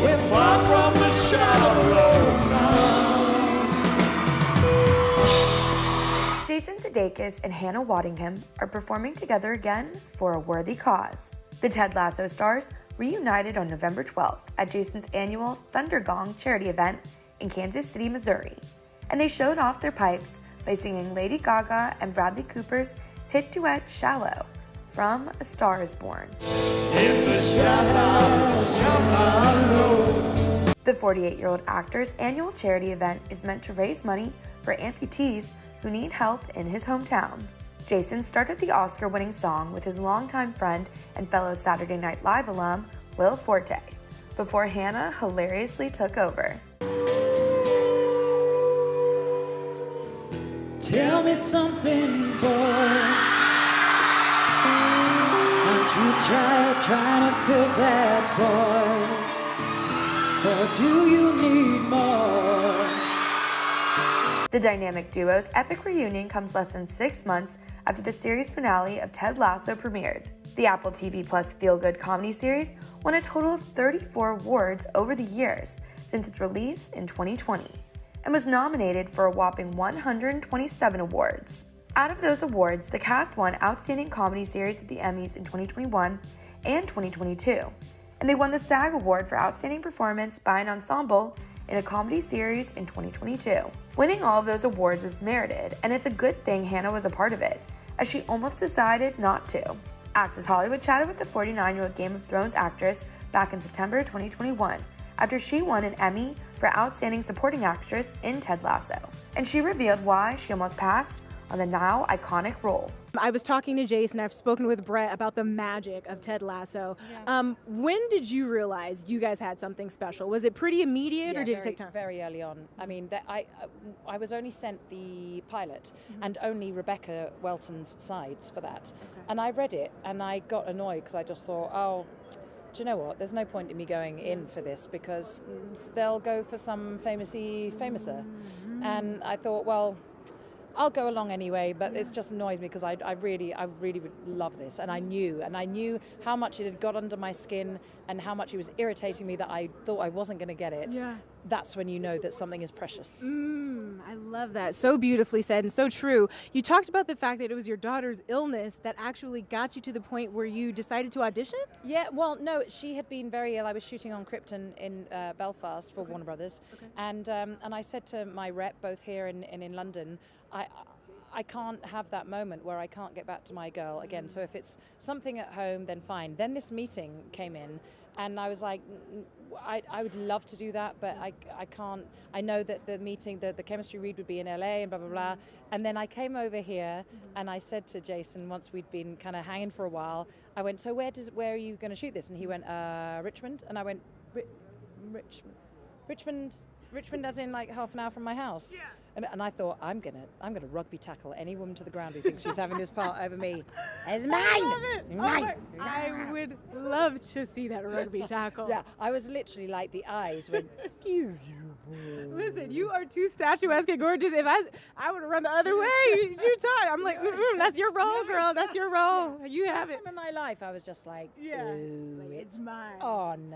we're far from the shallow ground. Jason Sudeikis and Hannah Waddingham are performing together again for a worthy cause. The Ted Lasso stars reunited on November 12th at Jason's annual Thundergong charity event in Kansas City, Missouri, and they showed off their pipes by singing Lady Gaga and Bradley Cooper's hit duet Shallow from A Star Is Born. In the shallow. The 48-year-old actor's annual charity event is meant to raise money for amputees who need help in his hometown. Jason started the Oscar-winning song with his longtime friend and fellow Saturday Night Live alum, Will Forte, before Hannah hilariously took over. Tell me something, boy. Aren't you tired trying to fill that void? Or do you need more? The dynamic duo's epic reunion comes less than 6 months after the series finale of Ted Lasso premiered. The Apple TV Plus feel-good comedy series won a total of 34 awards over the years since its release in 2020 and was nominated for a whopping 127 awards. Out of those awards, the cast won Outstanding Comedy Series at the Emmys in 2021 and 2022, and they won the SAG Award for Outstanding Performance by an Ensemble in a Comedy Series in 2022. Winning all of those awards was merited, and it's a good thing Hannah was a part of it, as she almost decided not to. Access Hollywood chatted with the 49-year-old Game of Thrones actress back in September 2021 after she won an Emmy for Outstanding Supporting Actress in Ted Lasso, and she revealed why she almost passed on the now iconic role. I was talking to Jason, I've spoken with Brett about the magic of Ted Lasso. Yeah. When did you realize you guys had something special? Was it pretty immediate or did it take time? Very early on. I mean, I was only sent the pilot and only Rebecca Welton's sides for that. Okay. And I read it and I got annoyed because I just thought, oh, do you know what? There's no point in me going in for this because they'll go for some famouser. And I thought, well, I'll go along anyway, but it just annoys me because I really would love this, and I knew how much it had got under my skin and how much it was irritating me that I thought I wasn't going to get it. Yeah. That's when you know that something is precious. I love that. So beautifully said and so true. You talked about the fact that it was your daughter's illness that actually got you to the point where you decided to audition? Yeah, well, no, she had been very ill. I was shooting on Krypton in Belfast for Warner Brothers, and I said to my rep, both here and in London, I can't have that moment where I can't get back to my girl again. So if it's something at home, then fine. Then this meeting came in, and I was like, I would love to do that, but I can't. I know that the meeting, the chemistry read would be in LA and blah, blah, blah. And then I came over here and I said to Jason, once we'd been kind of hanging for a while, I went, so where are you going to shoot this? And he went, Richmond. And I went, Richmond as in like half an hour from my house. Yeah. And I thought, I'm gonna rugby tackle any woman to the ground who thinks she's having this part over me. It's mine. I love it. Mine. I would love to see that rugby tackle. Yeah, I was literally like the eyes went. Listen, you are too statuesque and gorgeous. If I would have run the other way, too tight. I'm like, that's your role, girl. That's your role. You have it. In my life, I was just like, yeah, ooh, it's mine. on.